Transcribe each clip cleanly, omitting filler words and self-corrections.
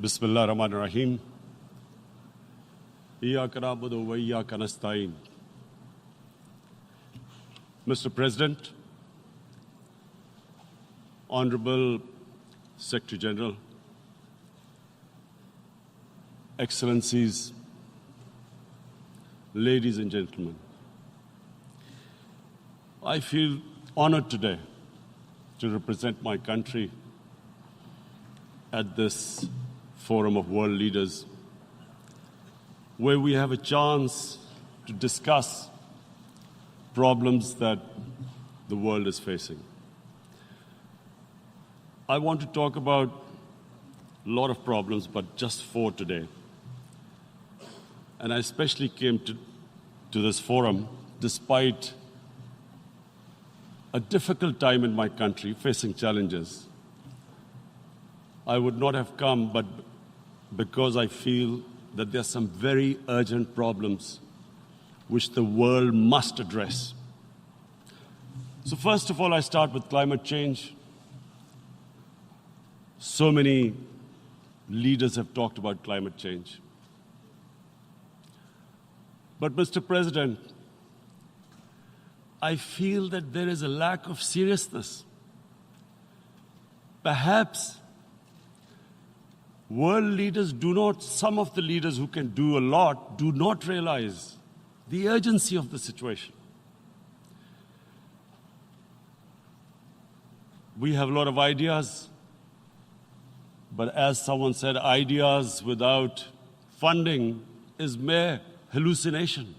Bismillah ar-Rahman ar-Rahim. Iyyaka na'budu wa iyyaka nasta'in. Mr. President, Honorable Secretary General, Excellencies, ladies and gentlemen, I feel honored today to represent my country at this forum of world leaders, where we have a chance to discuss problems that the world is facing. I want to talk about a lot of problems, but just 4 today. And I especially came to this forum despite a difficult time in my country, facing challenges. I would not have come, but because I feel that there are some very urgent problems which the world must address. So first of all, I start with climate change. So many leaders have talked about climate change. But Mr. President, I feel that there is a lack of seriousness. Perhaps world leaders some of the leaders who can do a lot, do not realize the urgency of the situation. We have a lot of ideas, but as someone said, ideas without funding is mere hallucination.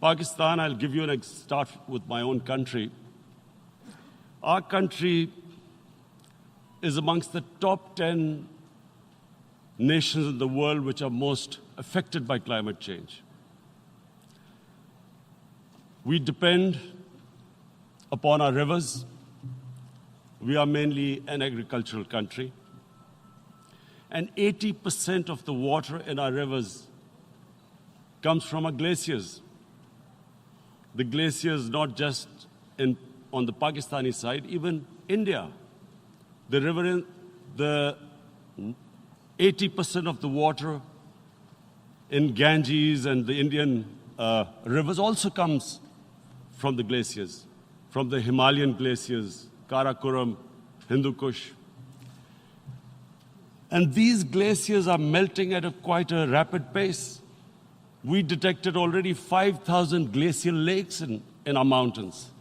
Pakistan, I'll give you start with my own country. Our country is amongst the top 10 nations in the world which are most affected by climate change. We depend upon our rivers. We are mainly an agricultural country. And 80% of the water in our rivers comes from our glaciers. The glaciers, not just on the Pakistani side, even India. The 80% of the water in Ganges and the Indian rivers also comes from the glaciers, from the Himalayan glaciers, Karakoram, Hindu Kush. And these glaciers are melting at quite a rapid pace. We detected already 5,000 glacial lakes in our mountains.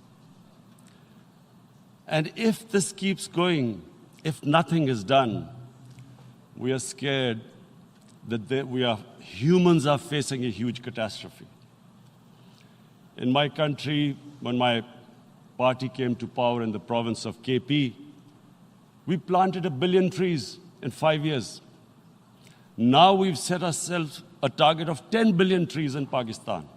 And if this keeps going, if nothing is done, we are scared that humans are facing a huge catastrophe. In my country, when my party came to power in the province of KP, we planted 1 billion trees in 5 years. Now we've set ourselves a target of 10 billion trees in Pakistan.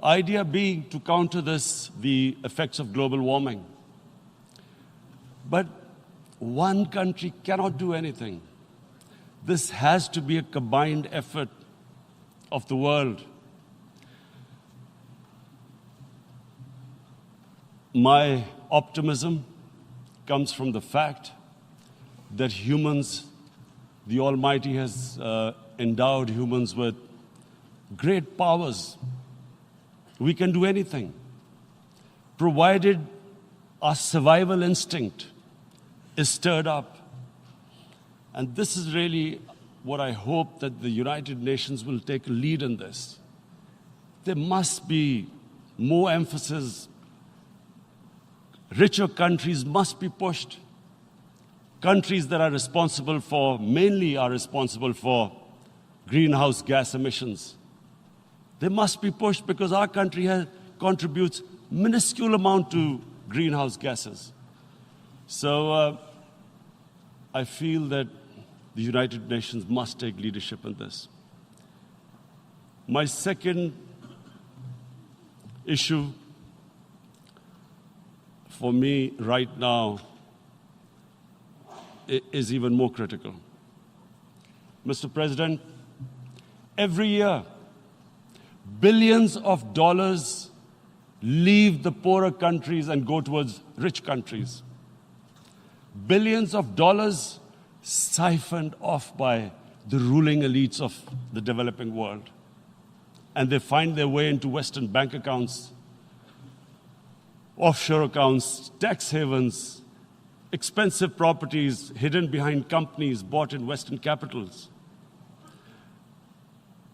Idea being to counter the effects of global warming. But one country cannot do anything. This has to be a combined effort of the world. My optimism comes from the fact that the Almighty has endowed humans with great powers. We can do anything, provided our survival instinct is stirred up. And this is really what I hope that the United Nations will take a lead in this. There must be more emphasis. Richer countries must be pushed. Countries that mainly are responsible for greenhouse gas emissions. They must be pushed because our country contributes minuscule amount to greenhouse gases. So I feel that the United Nations must take leadership in this. My second issue for me right now is even more critical. Mr. President, every year, billions of dollars leave the poorer countries and go towards rich countries. billions of dollars siphoned off by the ruling elites of the developing world. And they find their way into Western bank accounts, offshore accounts, tax havens, expensive properties hidden behind companies bought in Western capitals.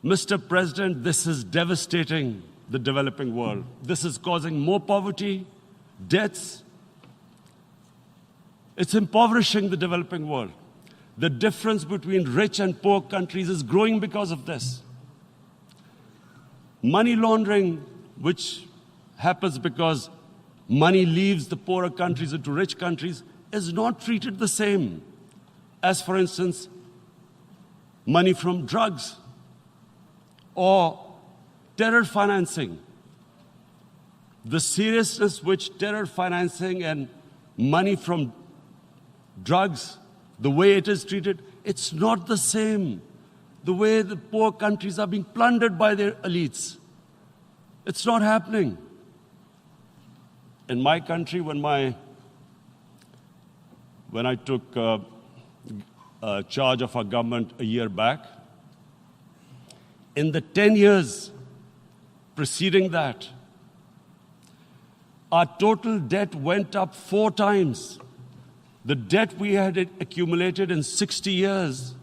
Mr. President, this is devastating the developing world. This is causing more poverty, deaths. It's impoverishing the developing world. The difference between rich and poor countries is growing because of this. Money laundering, which happens because money leaves the poorer countries into rich countries, is not treated the same as, for instance, money from drugs or terror financing. The seriousness which terror financing and money from drugs, the way it is treated, it's not the same. The way the poor countries are being plundered by their elites. It's not happening. In my country, when I took charge of our government a year back, in the 10 years preceding that, our total debt went up 4 times. The debt we had accumulated in 60 years,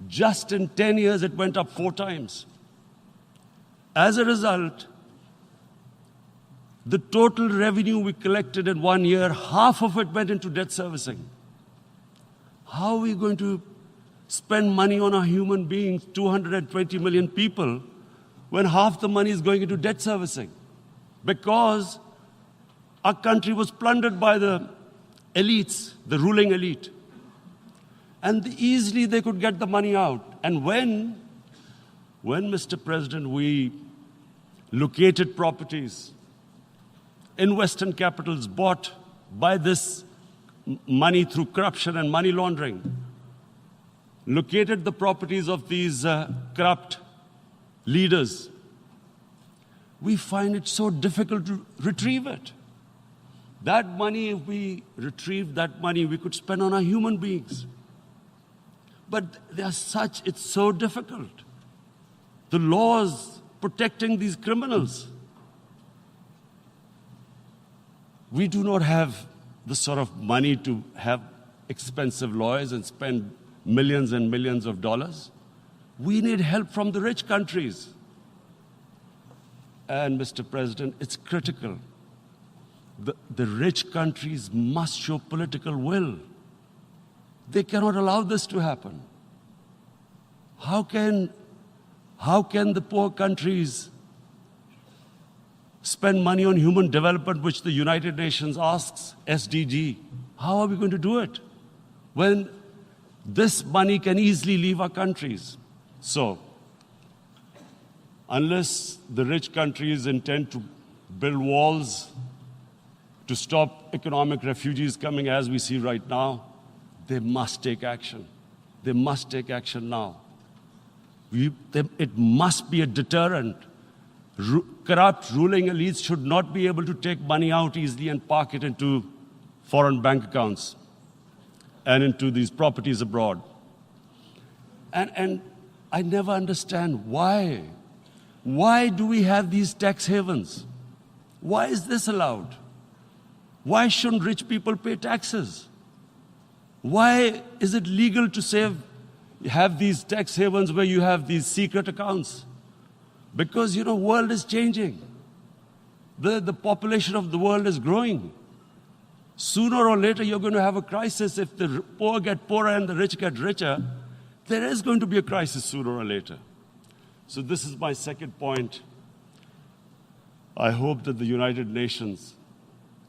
just in 10 years, it went up 4 times. As a result, the total revenue we collected in 1 year, half of it went into debt servicing. How are we going to spend money on our human beings, 220 million people, when half the money is going into debt servicing? Because our country was plundered by the elites, the ruling elite. And easily they could get the money out. And when, Mr. President, we located properties in Western capitals bought by this money through corruption and money laundering, located the properties of these corrupt leaders, we find it so difficult to retrieve it. That money, if we retrieved that money, we could spend on our human beings. But it's so difficult. The laws protecting these criminals. We do not have the sort of money to have expensive lawyers and spend millions and millions of dollars. We need help from the rich countries. And, Mr. President, it's critical. The rich countries must show political will. They cannot allow this to happen. How can the poor countries spend money on human development, which the United Nations asks, SDG? How are we going to do it when this money can easily leave our countries? So, unless the rich countries intend to build walls to stop economic refugees coming as we see right now, they must take action. They must take action now. It must be a deterrent. Corrupt ruling elites should not be able to take money out easily and park it into foreign bank accounts and into these properties abroad. And I never understand why. Why do we have these tax havens? Why is this allowed? Why shouldn't rich people pay taxes? Why is it legal to have these tax havens where you have these secret accounts? Because, the world is changing. The population of the world is growing. Sooner or later, you're going to have a crisis. If the poor get poorer and the rich get richer, there is going to be a crisis sooner or later. So this is my second point. I hope that the United Nations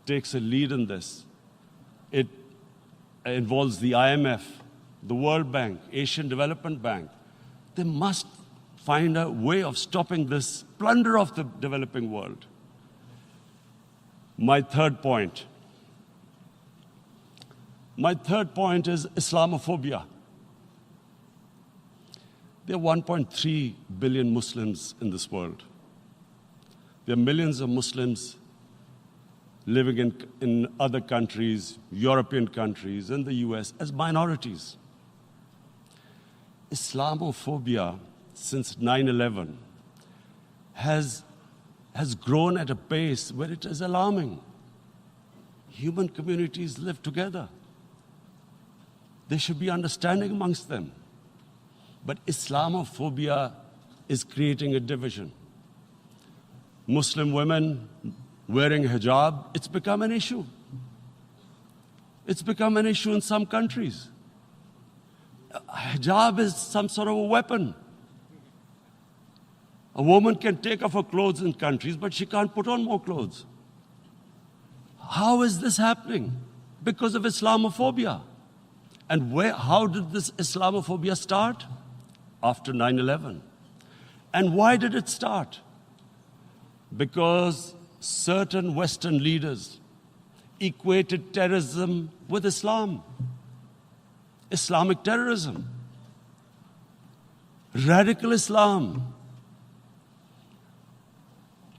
takes a lead in this. It involves the IMF, the World Bank, Asian Development Bank. They must find a way of stopping this plunder of the developing world. My third point is Islamophobia. There are 1.3 billion Muslims in this world. There are millions of Muslims living in other countries, European countries, in the US, as minorities. Islamophobia since 9/11 has grown at a pace where it is alarming. Human communities live together. There should be understanding amongst them. But Islamophobia is creating a division. Muslim women wearing hijab, it's become an issue. It's become an issue in some countries. Hijab is some sort of a weapon. A woman can take off her clothes in countries, but she can't put on more clothes. How is this happening? Because of Islamophobia. And how did this Islamophobia start? After 9/11. And why did it start? Because certain Western leaders equated terrorism with Islam. Islamic terrorism. Radical Islam.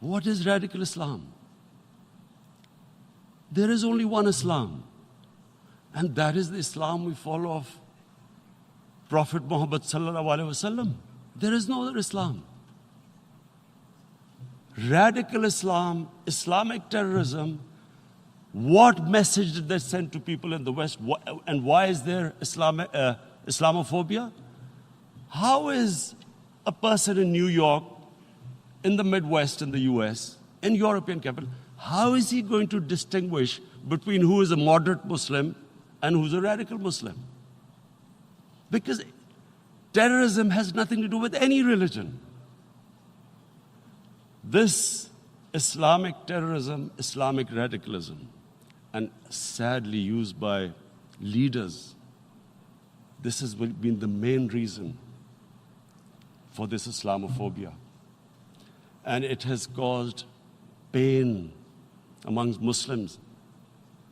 What is radical Islam? There is only one Islam. And that is the Islam we follow of Prophet Muhammad sallallahu alaihi wasallam. There is no other Islam. Radical Islam, Islamic terrorism, what message did they send to people in the West? And why is there Islamophobia? How is a person in New York, in the Midwest, in the US, in European capital, how is he going to distinguish between who is a moderate Muslim and who's a radical Muslim? Because terrorism has nothing to do with any religion. This Islamic terrorism, Islamic radicalism, and sadly used by leaders, this has been the main reason for this Islamophobia. And it has caused pain amongst Muslims.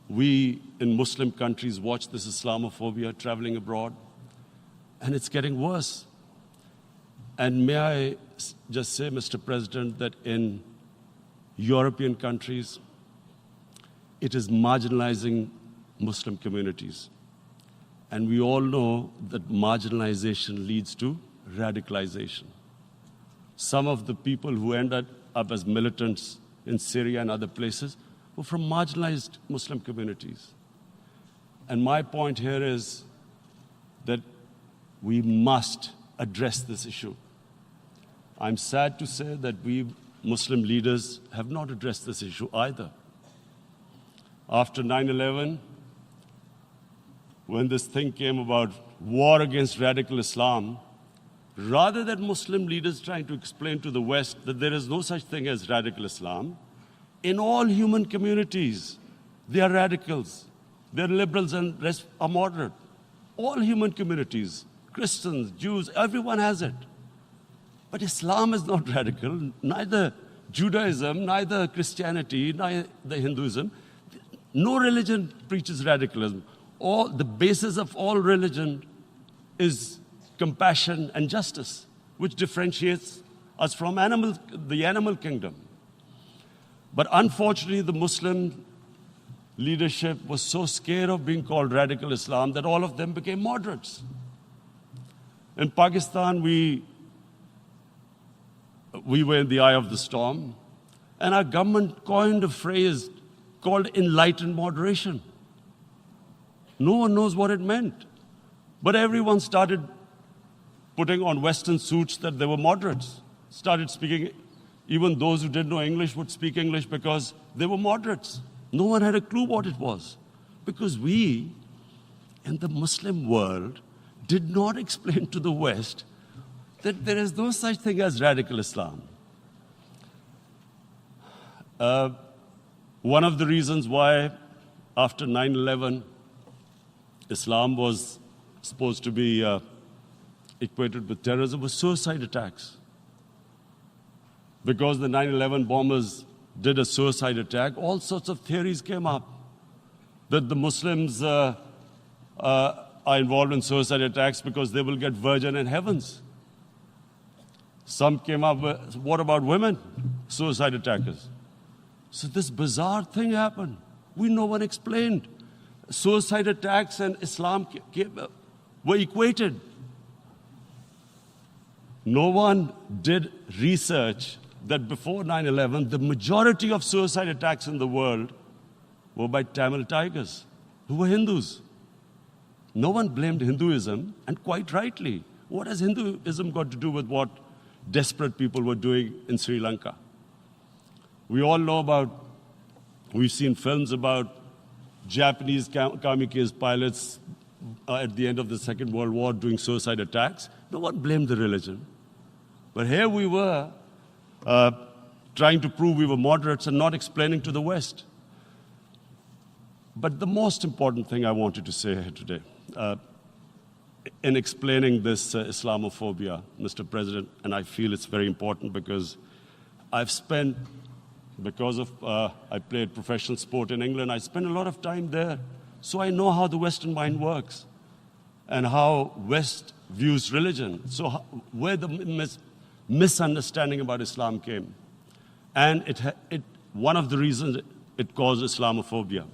We in Muslim countries watch this Islamophobia traveling abroad, and it's getting worse. And may I just say, Mr. President, that in European countries, it is marginalizing Muslim communities. And we all know that marginalization leads to radicalization. Some of the people who ended up as militants in Syria and other places were from marginalized Muslim communities. And my point here is that we must address this issue. I'm sad to say that we Muslim leaders have not addressed this issue either. After 9/11, when this thing came about war against radical Islam, rather than Muslim leaders trying to explain to the West that there is no such thing as radical Islam, in all human communities, they are radicals. They're liberals and rest are moderate. All human communities, Christians, Jews, everyone has it. But Islam is not radical, neither Judaism, neither Christianity, neither Hinduism. No religion preaches radicalism. The basis of all religion is compassion and justice, which differentiates us from the animal kingdom. But unfortunately, the Muslim leadership was so scared of being called radical Islam that all of them became moderates. In Pakistan, we were in the eye of the storm, and our government coined a phrase called enlightened moderation. No one knows what it meant. But everyone started putting on Western suits that they were moderates, started speaking. Even those who didn't know English would speak English because they were moderates. No one had a clue what it was. Because we, in the Muslim world, did not explain to the West that there is no such thing as radical Islam. One of the reasons why, after 9/11, Islam was supposed to be equated with terrorism was suicide attacks. Because the 9/11 bombers did a suicide attack, all sorts of theories came up that the Muslims are involved in suicide attacks because they will get virgin in heavens. Some came up with, what about women, suicide attackers? So this bizarre thing happened. No one explained. Suicide attacks and Islam were equated. No one did research that before 9/11, the majority of suicide attacks in the world were by Tamil tigers, who were Hindus. No one blamed Hinduism, and quite rightly. What has Hinduism got to do with what desperate people were doing in Sri Lanka? We all know we've seen films about Japanese kamikaze pilots at the end of the Second World War doing suicide attacks. No one blamed the religion. But here we were trying to prove we were moderates and not explaining to the West. But the most important thing I wanted to say here today, in explaining this Islamophobia, Mr. President, and I feel it's very important because I played professional sport in England, I spent a lot of time there. So I know how the Western mind works and how West views religion. So where the misunderstanding about Islam came. And one of the reasons it caused Islamophobia.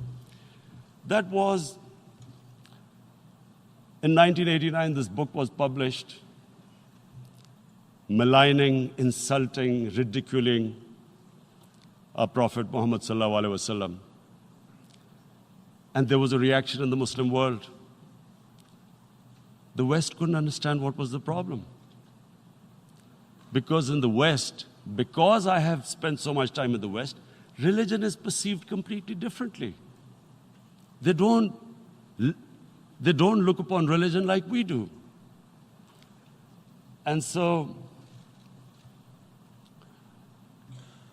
That was, in 1989, this book was published, maligning, insulting, ridiculing our Prophet Muhammad sallallahu alaihi wasallam. And there was a reaction in the Muslim world. The West couldn't understand what was the problem. Because in the West, because I have spent so much time in the West, religion is perceived completely differently. They don't look upon religion like we do. And so,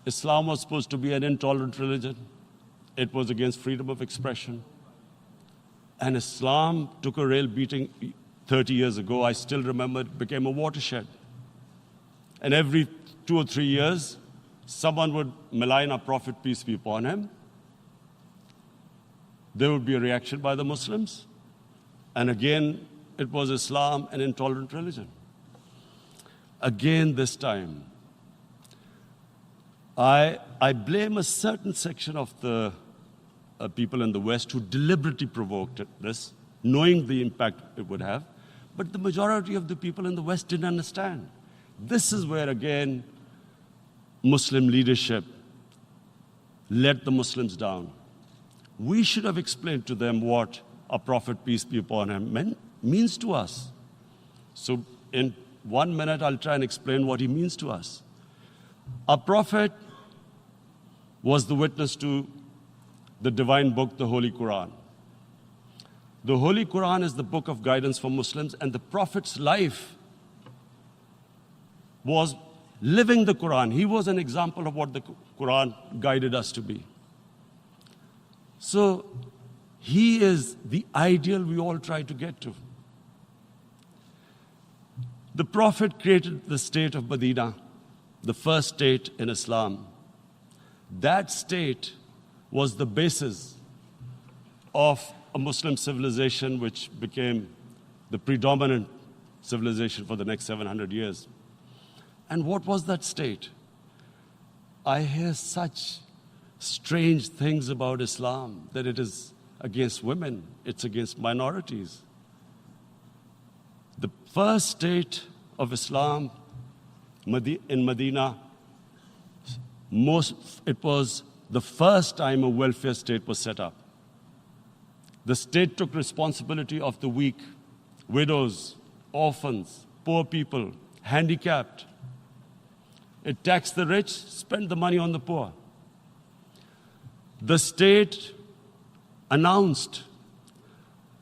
Islam was supposed to be an intolerant religion. It was against freedom of expression. And Islam took a real beating 30 years ago. I still remember it became a watershed. And every 2 or 3 years, someone would malign our Prophet, peace be upon him. There would be a reaction by the Muslims. And again, it was Islam, an intolerant religion. Again, this time, I blame a certain section of the people in the West who deliberately provoked this, knowing the impact it would have. But the majority of the people in the West didn't understand. This is where, again, Muslim leadership let the Muslims down. We should have explained to them what our Prophet, peace be upon him, means to us. So in 1 minute, I'll try and explain what he means to us. Our Prophet was the witness to the divine book, the Holy Quran. The Holy Quran is the book of guidance for Muslims, and the Prophet's life was living the Quran. He was an example of what the Quran guided us to be. So he is the ideal we all try to get to. The Prophet created the state of Medina, the first state in Islam. That state was the basis of a Muslim civilization which became the predominant civilization for the next 700 years. And what was that state? I hear such strange things about Islam, that it is against women, it's against minorities. The first state of Islam in Medina, it was the first time a welfare state was set up. The state took responsibility of the weak, widows, orphans, poor people, handicapped. It taxed the rich, spent the money on the poor. The state announced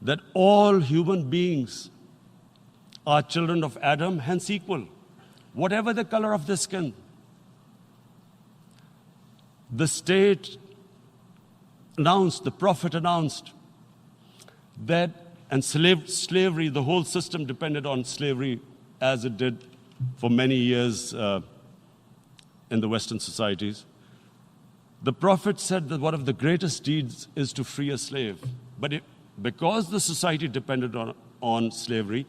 that all human beings are children of Adam, hence equal, whatever the color of their skin. The state announced, the Prophet announced that, and slavery, the whole system depended on slavery as it did for many years in the Western societies. The Prophet said that one of the greatest deeds is to free a slave. But because the society depended on slavery,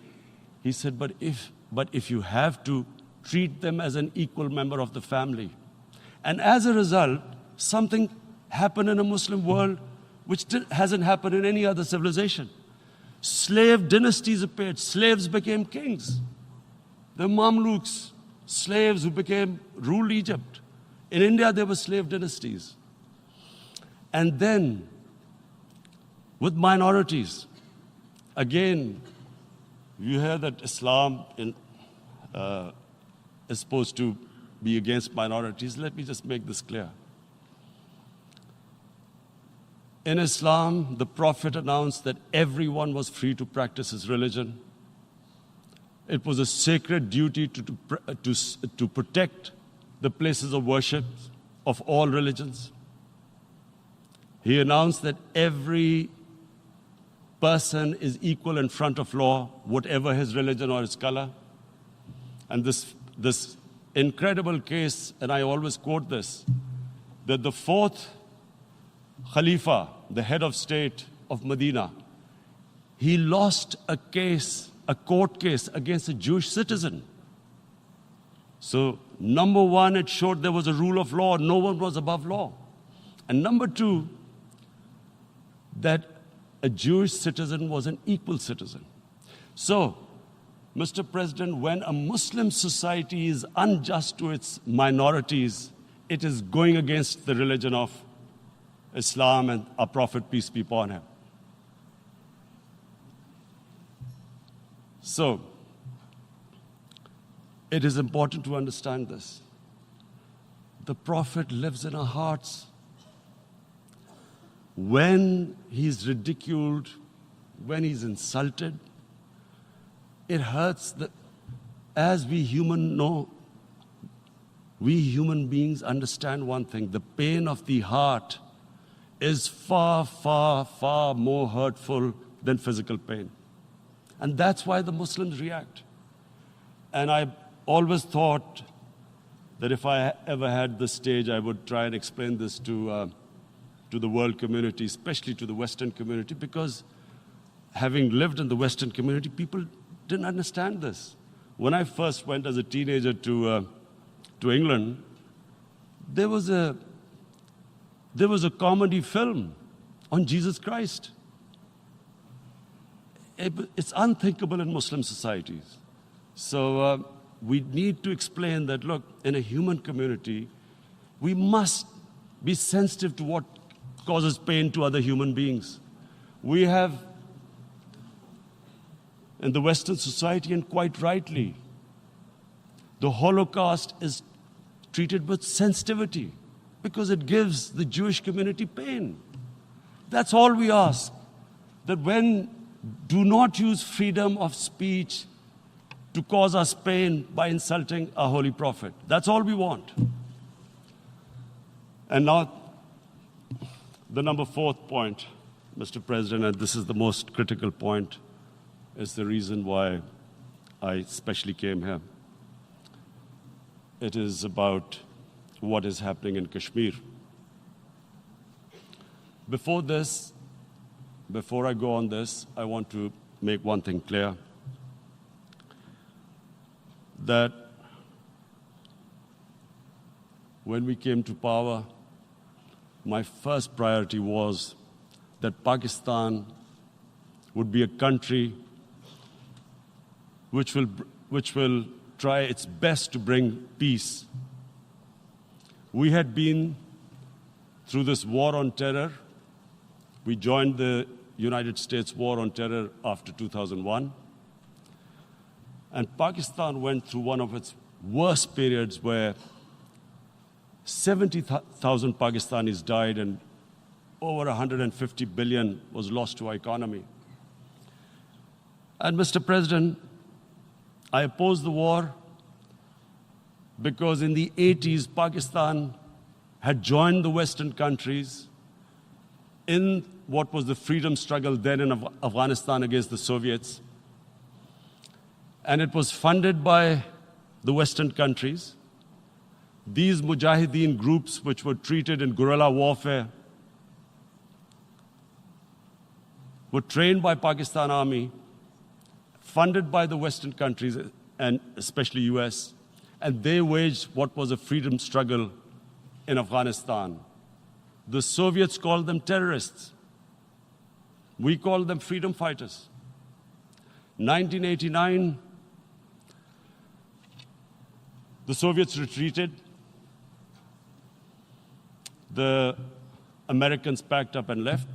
he said, but if you have to treat them as an equal member of the family. And as a result, something happened in a Muslim world which hasn't happened in any other civilization. Slave dynasties appeared. Slaves became kings. The Mamluks, slaves who ruled Egypt. In India, there were slave dynasties. And then, with minorities, again, you hear that Islam is supposed to be against minorities. Let me just make this clear. In Islam, the Prophet announced that everyone was free to practice his religion. It was a sacred duty to protect the places of worship of all religions. He announced that every person is equal in front of law, whatever his religion or his color. And this incredible case, and I always quote this, that the fourth Khalifa, the head of state of Medina, he lost a court case against a Jewish citizen. So, number one, it showed there was a rule of law, no one was above law. And number two, that a Jewish citizen was an equal citizen. So, Mr. President, when a Muslim society is unjust to its minorities, it is going against the religion of Islam and our Prophet, peace be upon him. So, it is important to understand this. The Prophet lives in our hearts. When he's ridiculed, when he's insulted, it hurts. As we human beings understand one thing: the pain of the heart is far, far, far more hurtful than physical pain. And that's why the Muslims react. And I always thought that if I ever had the stage, I would try and explain this to the world community, especially to the Western community, because having lived in the Western community, people didn't understand this. When I first went as a teenager to England, there was a comedy film on Jesus Christ. It's unthinkable in Muslim societies. So we need to explain that, look, in a human community, we must be sensitive to what causes pain to other human beings. We have, in the Western society, and quite rightly, the Holocaust is treated with sensitivity because it gives the Jewish community pain. That's all we ask. That do not use freedom of speech to cause us pain by insulting our Holy Prophet. That's all we want. And now, the number fourth point, Mr. President, and this is the most critical point, is the reason why I especially came here. It is about what is happening in Kashmir. Before I go on this, I want to make one thing clear. That when we came to power, my first priority was that Pakistan would be a country which will try its best to bring peace. We had been through this war on terror. We joined the United States war on terror after 2001. And Pakistan went through one of its worst periods where 70,000 Pakistanis died and over 150 billion was lost to our economy. And Mr. President, I opposed the war because in the 80s, Pakistan had joined the Western countries in what was the freedom struggle then in Afghanistan against the Soviets. And it was funded by the Western countries. These Mujahideen groups, which were treated in guerrilla warfare, were trained by Pakistan Army, funded by the Western countries, and especially US, and they waged what was a freedom struggle in Afghanistan. The Soviets called them terrorists. We called them freedom fighters. 1989, the Soviets retreated. The Americans packed up and left.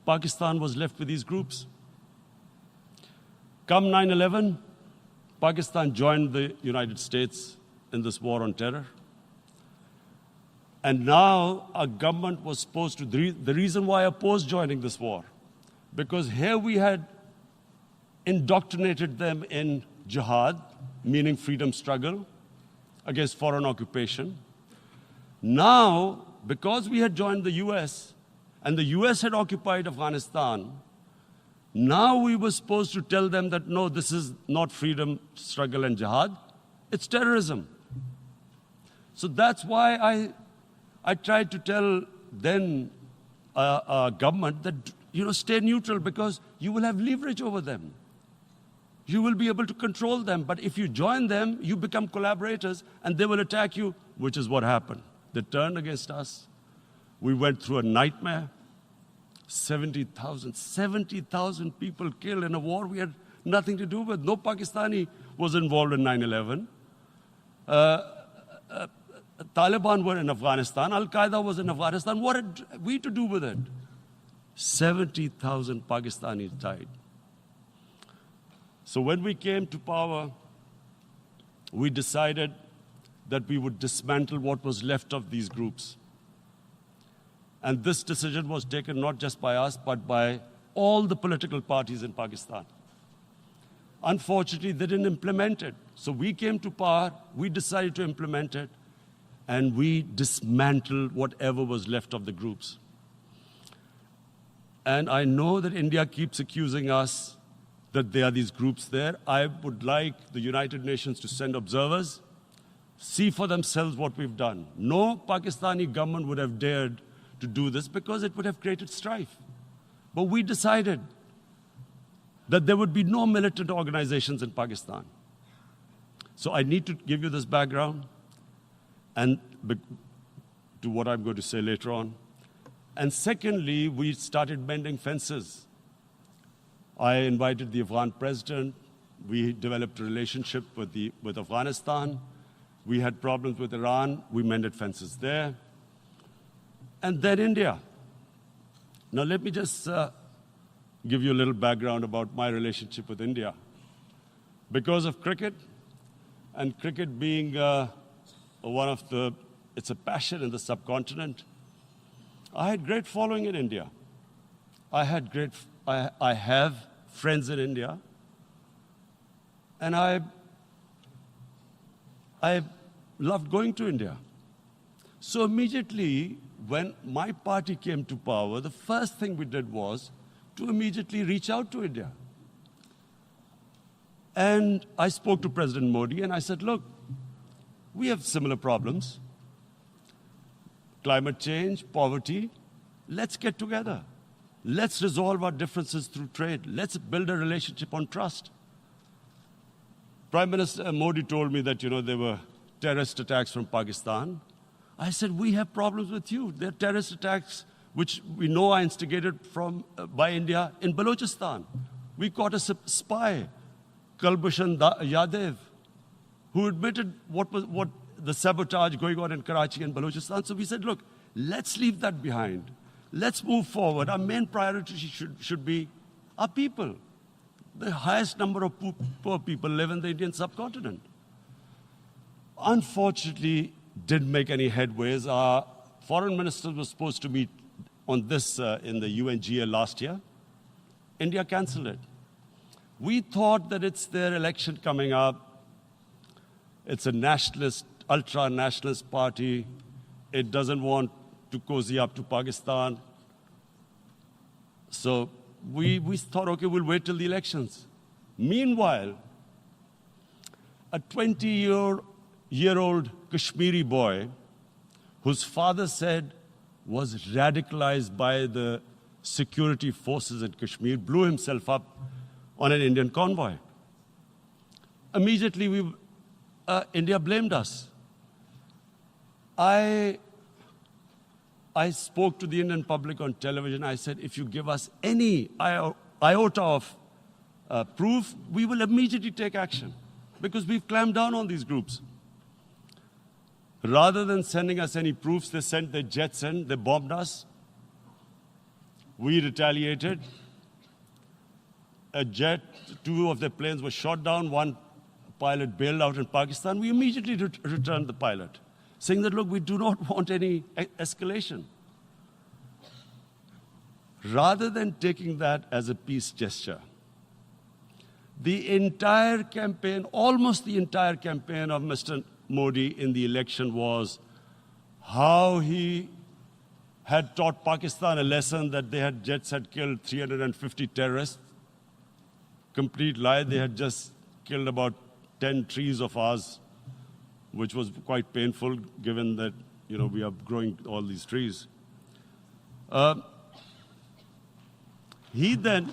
Pakistan was left with these groups. Come 9/11, Pakistan joined the United States in this war on terror. And now our government was supposed to, the reason why I opposed joining this war, because here we had indoctrinated them in jihad, meaning freedom struggle against foreign occupation. Now, because we had joined the US, and the US had occupied Afghanistan, now we were supposed to tell them that, no, this is not freedom struggle and jihad, it's terrorism. So that's why I tried to tell then government that, stay neutral, because you will have leverage over them. You will be able to control them. But if you join them, you become collaborators, and they will attack you, which is what happened. They turned against us. We went through a nightmare. 70,000 people killed in a war we had nothing to do with. No Pakistani was involved in 9/11. Taliban were in Afghanistan. Al-Qaeda was in Afghanistan. What had we to do with it? 70,000 Pakistanis died. So when we came to power, we decided that we would dismantle what was left of these groups. And this decision was taken not just by us, but by all the political parties in Pakistan. Unfortunately, they didn't implement it. So we came to power, we decided to implement it, and we dismantled whatever was left of the groups. And I know that India keeps accusing us that there are these groups there. I would like the United Nations to send observers, see for themselves what we've done. No Pakistani government would have dared to do this because it would have created strife. But we decided that there would be no militant organizations in Pakistan. So I need to give you this background and to what I'm going to say later on. And secondly, we started mending fences. I invited the Afghan president. We developed a relationship with Afghanistan. We had problems with Iran. We mended fences there. And then India. Now let me just give you a little background about my relationship with India. Because of cricket, and cricket being it's a passion in the subcontinent, I had great following in India. I have friends in India, and I loved going to India. So immediately, when my party came to power, the first thing we did was to immediately reach out to India. And I spoke to President Modi, and I said, look, we have similar problems. Climate change, poverty. Let's get together. Let's resolve our differences through trade. Let's build a relationship on trust. Prime Minister Modi told me that, there were terrorist attacks from Pakistan. I said, we have problems with you. There are terrorist attacks which we know are instigated by India in Balochistan. We caught a spy, Kulbhushan Yadav, who admitted what the sabotage going on in Karachi and Balochistan. So we said, look, let's leave that behind. Let's move forward. Our main priority should be our people. The highest number of poor people live in the Indian subcontinent. Unfortunately, didn't make any headways. Our foreign ministers were supposed to meet on this in the UNGA last year. India canceled it. We thought that it's their election coming up. It's a nationalist, ultra-nationalist party. It doesn't want to cozy up to Pakistan. So we thought, okay, we'll wait till the elections. Meanwhile, a 20-year-old Kashmiri boy, whose father said was radicalized by the security forces in Kashmir, blew himself up on an Indian convoy. Immediately, India blamed us. I I spoke to the Indian public on television. I said, if you give us any iota of proof, we will immediately take action because we've clamped down on these groups. Rather than sending us any proofs, they sent their jets in, they bombed us. We retaliated. A jet, 2 of their planes were shot down, 1 pilot bailed out in Pakistan. We immediately returned the pilot, saying that, look, we do not want any escalation. Rather than taking that as a peace gesture, the entire campaign, almost the entire campaign of Mr. Modi in the election was how he had taught Pakistan a lesson that jets had killed 350 terrorists. Complete lie. They had just killed about 10 trees of ours, which was quite painful given that, we are growing all these trees. He then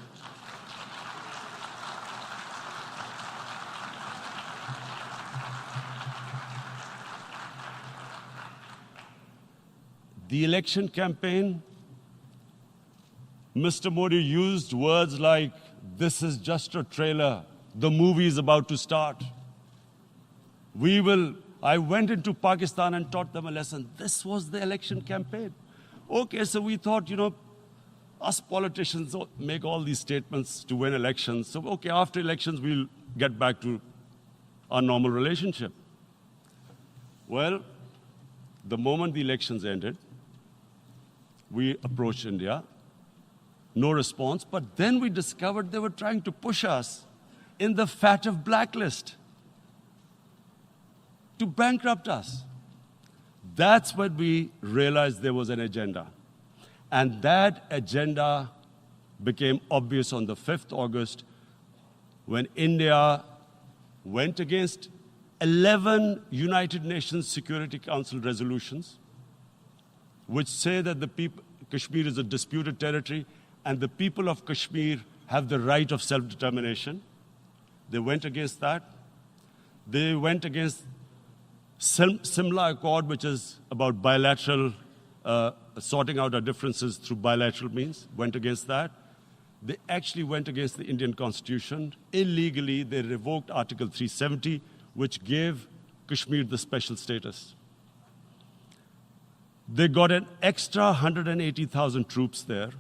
the election campaign, Mr. Modi used words like, this is just a trailer, the movie is about to start. I went into Pakistan and taught them a lesson. This was the election campaign. Okay, so we thought, us politicians make all these statements to win elections. So, okay, after elections, we'll get back to our normal relationship. Well, the moment the elections ended, we approached India, no response, but then we discovered they were trying to push us in the FATF blacklist to bankrupt us. That's when we realized there was an agenda. And that agenda became obvious on the 5th August when India went against 11 United Nations Security Council resolutions which say that Kashmir is a disputed territory and the people of Kashmir have the right of self-determination. They went against that. They went against Simla Accord, which is about bilateral, sorting out our differences through bilateral means, went against that. They actually went against the Indian Constitution. Illegally, they revoked Article 370, which gave Kashmir the special status. They got an extra 180,000 troops there.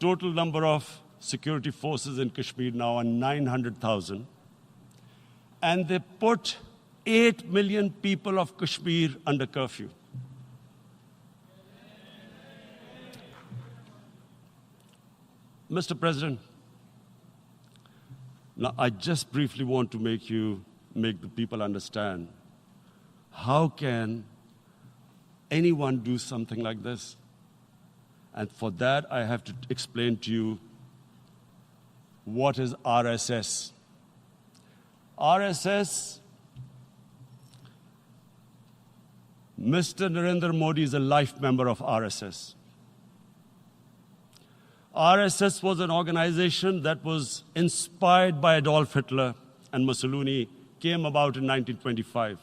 Total number of security forces in Kashmir now are 900,000. And they put 8 million people of Kashmir under curfew. Mr. President, now I just briefly want to make the people understand how can anyone do something like this? And for that, I have to explain to you what is RSS. RSS, Mr. Narendra Modi is a life member of RSS. RSS was an organization that was inspired by Adolf Hitler and Mussolini, came about in 1925.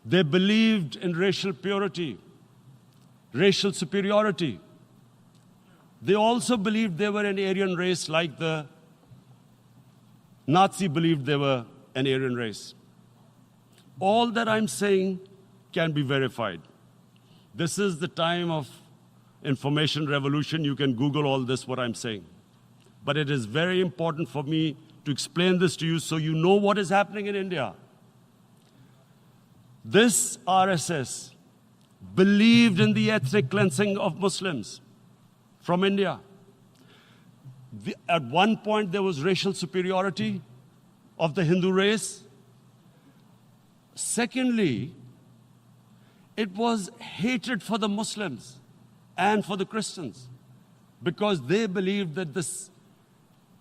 They believed in racial purity, racial superiority. They also believed they were an Aryan race like the Nazi believed they were an Aryan race. All that I'm saying can be verified. This is the time of information revolution. You can Google all this, what I'm saying. But it is very important for me to explain this to you so you know what is happening in India. This RSS believed in the ethnic cleansing of Muslims from India. At one point, there was racial superiority of the Hindu race. Secondly, it was hatred for the Muslims and for the Christians because they believed that this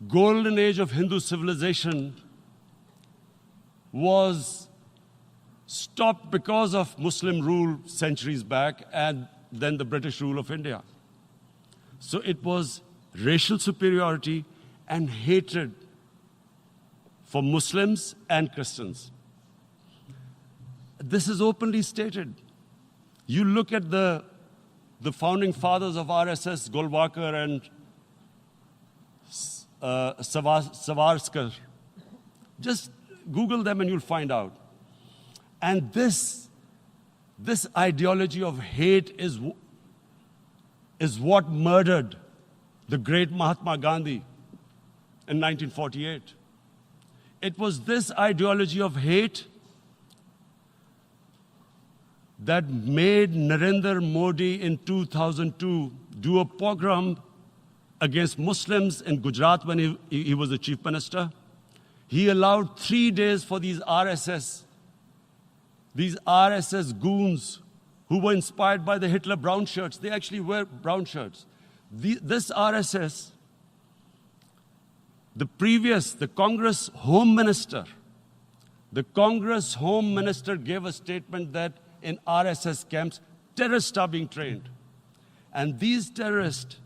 golden age of Hindu civilization was stopped because of Muslim rule centuries back and then the British rule of India. So it was racial superiority and hatred for Muslims and Christians. This is openly stated. You look at the founding fathers of RSS, Golwalkar and Savarkar. Just Google them and you'll find out. And this ideology of hate is what murdered the great Mahatma Gandhi in 1948. It was this ideology of hate that made Narendra Modi in 2002 do a pogrom against Muslims in Gujarat when he was the chief minister. He allowed 3 days for these RSS goons who were inspired by the Hitler brown shirts. They actually wear brown shirts. This RSS, the Congress Home Minister gave a statement that in RSS camps, terrorists are being trained. And these terrorists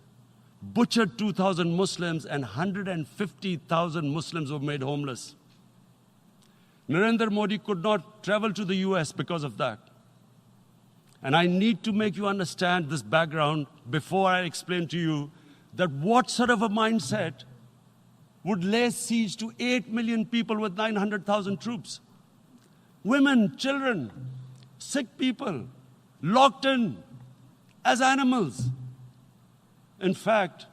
butchered 2,000 Muslims and 150,000 Muslims were made homeless. Narendra Modi could not travel to the US because of that. And I need to make you understand this background before I explain to you that what sort of a mindset would lay siege to 8 million people with 900,000 troops. Women, children, sick people, locked in as animals. In fact,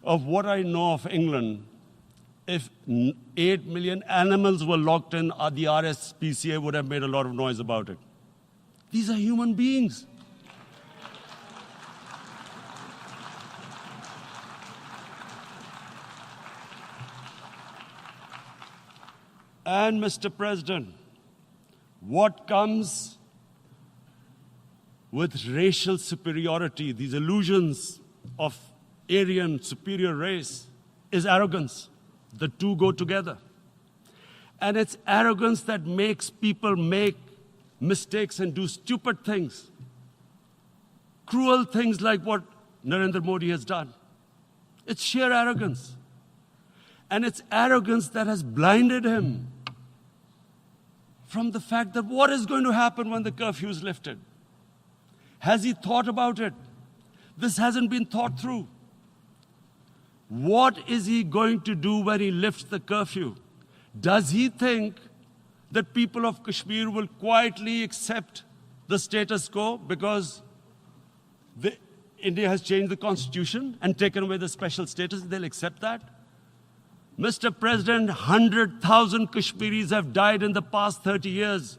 of what I know of England, if 8 million animals were locked in, the RSPCA would have made a lot of noise about it. These are human beings. And Mr. President, what comes with racial superiority, these illusions of Aryan superior race, is arrogance. The two go together. And it's arrogance that makes people make mistakes and do stupid things. Cruel things like what Narendra Modi has done. It's sheer arrogance. And it's arrogance that has blinded him from the fact that what is going to happen when the curfew is lifted? Has he thought about it? This hasn't been thought through. What is he going to do when he lifts the curfew? Does he think that people of Kashmir will quietly accept the status quo because India has changed the constitution and taken away the special status? They'll accept that? Mr. President, 100,000 Kashmiris have died in the past 30 years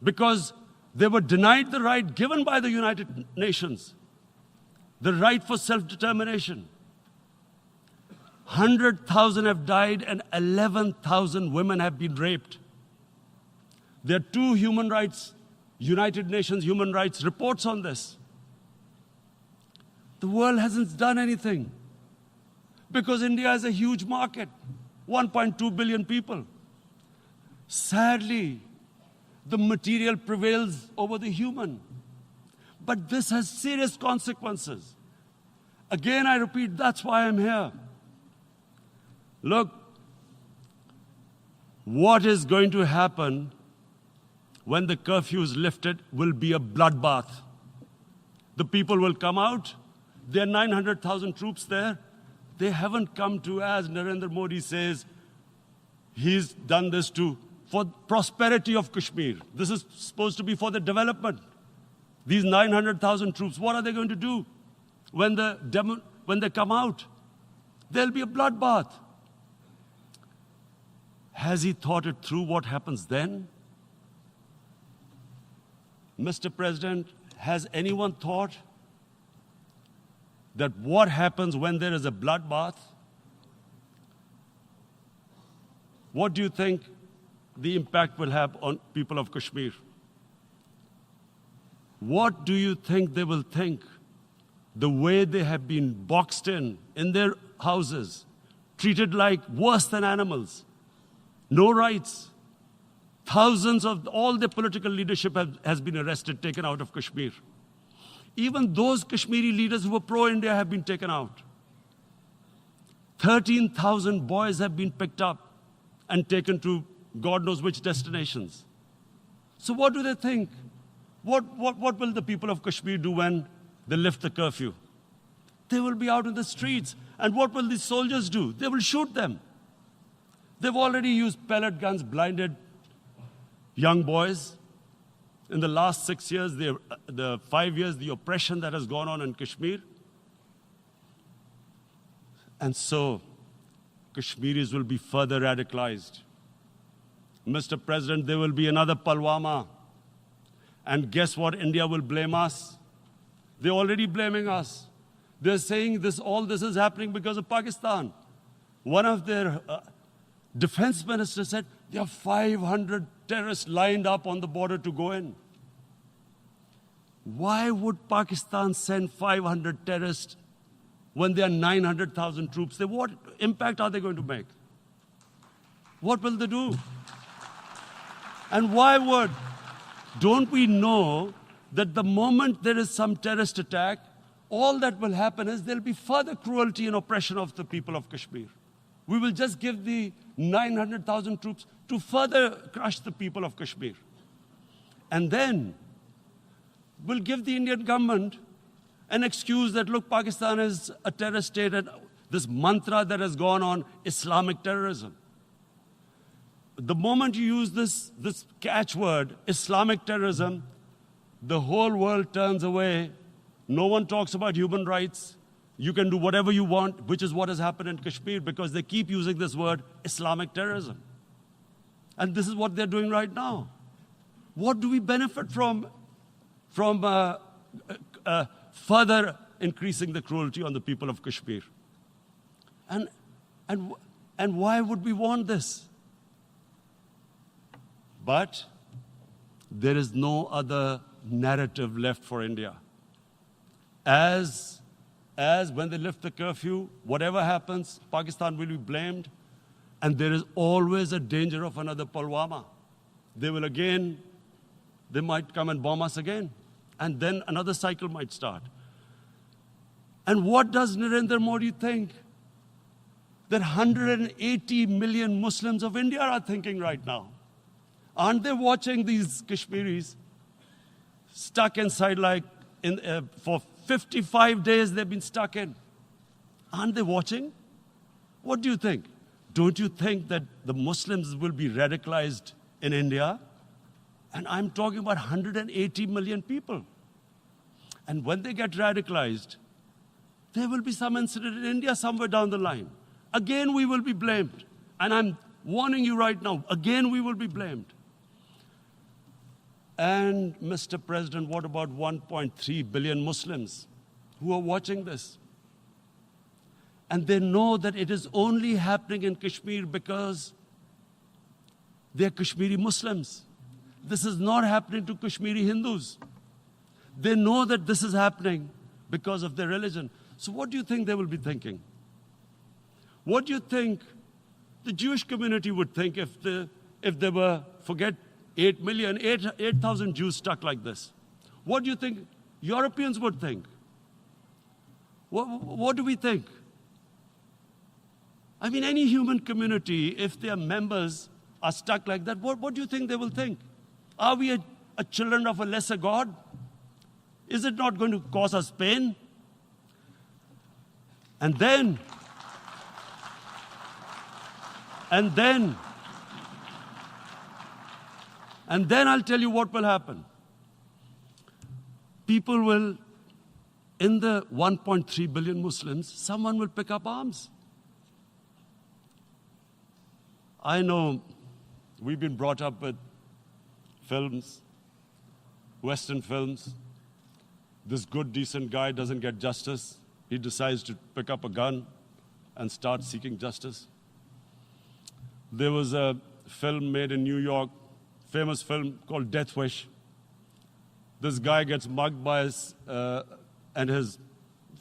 because they were denied the right given by the United Nations, the right for self-determination. 100,000 have died and 11,000 women have been raped. There are two United Nations human rights reports on this. The world hasn't done anything because India is a huge market, 1.2 billion people. Sadly, the material prevails over the human. But this has serious consequences. Again, I repeat, that's why I'm here. Look, what is going to happen when the curfew is lifted will be a bloodbath. The people will come out. There are 900,000 troops there. They haven't come to, as Narendra Modi says, he's done this for prosperity of Kashmir. This is supposed to be for the development. These 900,000 troops, what are they going to do when they come out? There'll be a bloodbath. Has he thought it through what happens then? Mr. President, has anyone thought that what happens when there is a bloodbath? What do you think the impact will have on people of Kashmir? What do you think they will think? The way they have been boxed in their houses, treated like worse than animals, no rights. Thousands of all the political leadership has been arrested, taken out of Kashmir. Even those Kashmiri leaders who were pro-India have been taken out. 13,000 boys have been picked up and taken to God knows which destinations. So what do they think? What will the people of Kashmir do when they lift the curfew? They will be out in the streets. And what will these soldiers do? They will shoot them. They've already used pellet guns, blinded young boys. In the last 6 years, the 5 years, the oppression that has gone on in Kashmir. And so, Kashmiris will be further radicalized. Mr. President, there will be another Pulwama. And guess what? India will blame us. They're already blaming us. They're saying all this is happening because of Pakistan. One of their defense ministers said, there are 500 terrorists lined up on the border to go in. Why would Pakistan send 500 terrorists when there are 900,000 troops? What impact are they going to make? What will they do? And don't we know that the moment there is some terrorist attack, all that will happen is there'll be further cruelty and oppression of the people of Kashmir. We will just give the 900,000 troops to further crush the people of Kashmir. And then we'll give the Indian government an excuse that, look, Pakistan is a terrorist state, and this mantra that has gone on, Islamic terrorism. The moment you use this catchword, Islamic terrorism, the whole world turns away. No one talks about human rights. You can do whatever you want, which is what has happened in Kashmir, because they keep using this word, Islamic terrorism. And this is what they're doing right now. What do we benefit from further increasing the cruelty on the people of Kashmir? And why would we want this? But there is no other narrative left for India. As when they lift the curfew, whatever happens, Pakistan will be blamed, and there is always a danger of another Pulwama. They might come and bomb us again, and then another cycle might start. And what does Narendra Modi think that 180 million Muslims of India are thinking right now? Aren't they watching these Kashmiris stuck inside for 55 days they've been stuck in? Aren't they watching? What do you think? Don't you think that the Muslims will be radicalized in India? And I'm talking about 180 million people. And when they get radicalized, there will be some incident in India somewhere down the line. Again, we will be blamed. And I'm warning you right now, again, we will be blamed. And Mr. President, what about 1.3 billion Muslims who are watching this? And they know that it is only happening in Kashmir because they're Kashmiri Muslims. This is not happening to Kashmiri Hindus. They know that this is happening because of their religion. So what do you think they will be thinking? What do you think the Jewish community would think if they were, forget 8,000 Jews stuck like this? What do you think Europeans would think? What do we think? I mean, any human community, if their members are stuck like that, what do you think they will think? Are we a children of a lesser God? Is it not going to cause us pain? And then I'll tell you what will happen. People will, in the 1.3 billion Muslims, someone will pick up arms. I know we've been brought up with films, Western films. This good, decent guy doesn't get justice. He decides to pick up a gun and start seeking justice. There was a film made in New York, famous film called Death Wish. This guy gets mugged by and his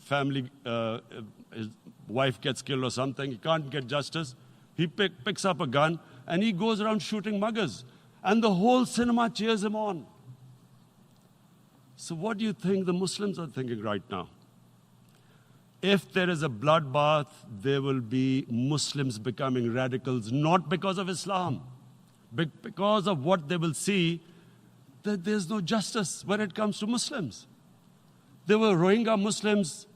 family, his wife gets killed or something. He can't get justice. He picks up a gun and he goes around shooting muggers. And the whole cinema cheers him on. So what do you think the Muslims are thinking right now? If there is a bloodbath, there will be Muslims becoming radicals, not because of Islam, but because of what they will see that there's no justice when it comes to Muslims. There were Rohingya Muslims,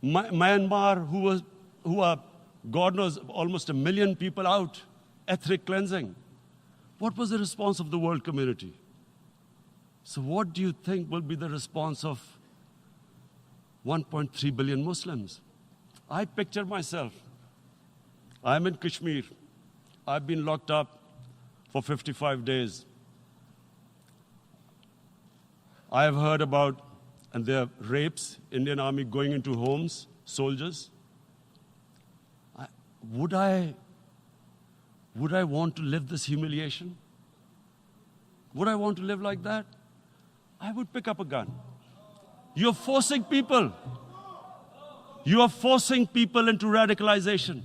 Myanmar, who are, God knows, almost 1 million people out, ethnic cleansing. What was the response of the world community? So what do you think will be the response of 1.3 billion Muslims? I picture myself. I'm in Kashmir. I've been locked up for 55 days. I have heard about, and there are rapes, Indian Army going into homes, soldiers. Would I want to live this humiliation? Would I want to live like that? I would pick up a gun. You're forcing people. You are forcing people into radicalization.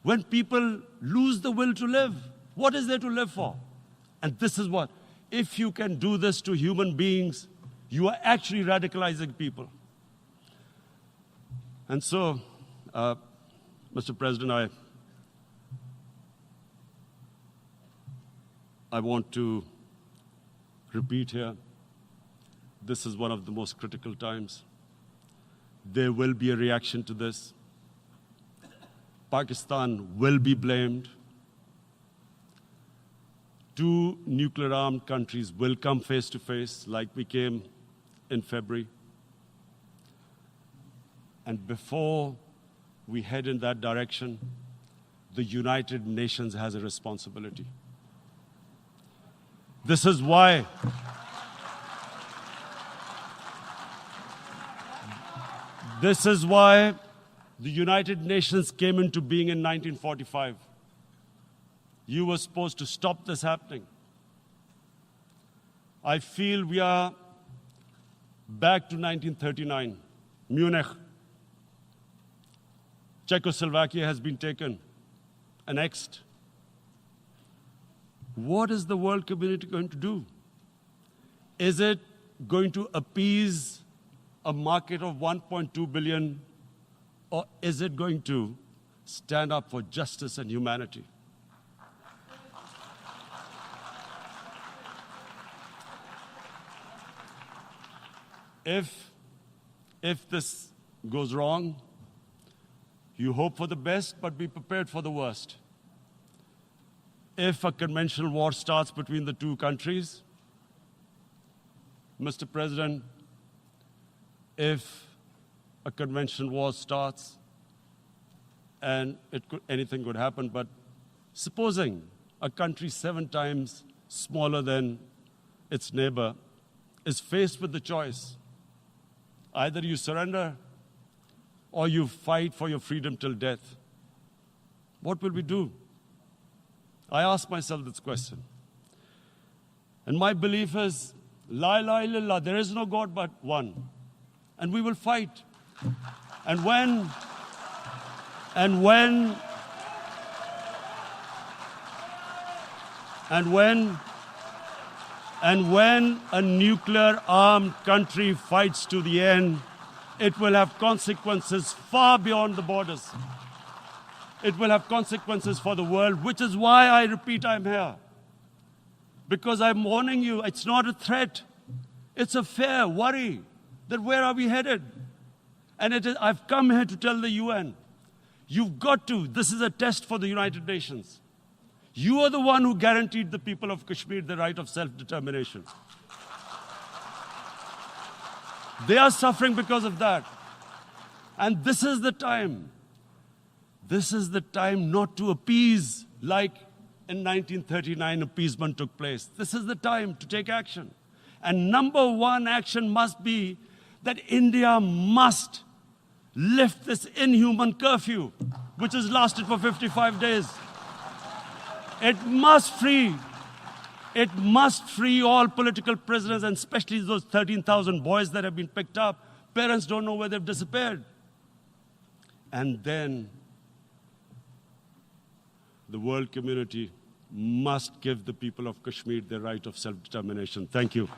When people lose the will to live, what is there to live for? And this is what, if you can do this to human beings, you are actually radicalizing people. And so, Mr. President, I want to repeat here, this is one of the most critical times. There will be a reaction to this. Pakistan will be blamed. 2 nuclear-armed countries will come face to face like we came in February. And before we head in that direction, the United Nations has a responsibility. This is why the United Nations came into being in 1945. You were supposed to stop this happening. I feel we are back to 1939, Munich. Czechoslovakia has been taken, annexed. What is the world community going to do? Is it going to appease a market of 1.2 billion, or is it going to stand up for justice and humanity? If this goes wrong, you hope for the best, but be prepared for the worst. If a conventional war starts between the 2 countries, Mr. President, if a conventional war starts, and anything could happen, but supposing a country 7 times smaller than its neighbor is faced with the choice, either you surrender or you fight for your freedom till death, what will we do? I ask myself this question. And my belief is, La ilaha illallah, there is no God but one. And we will fight. And when a nuclear-armed country fights to the end, it will have consequences far beyond the borders. It will have consequences for the world, which is why I repeat I'm here. Because I'm warning you, it's not a threat. It's a fair worry that where are we headed? And I've come here to tell the UN, you've got to, this is a test for the United Nations. You are the one who guaranteed the people of Kashmir the right of self-determination. They are suffering because of that. And this is the time. This is the time not to appease like in 1939 appeasement took place. This is the time to take action. And number 1 action must be that India must lift this inhuman curfew, which has lasted for 55 days. It must free all political prisoners, and especially those 13,000 boys that have been picked up. Parents don't know where they've disappeared. And then the world community must give the people of Kashmir their right of self-determination. Thank you.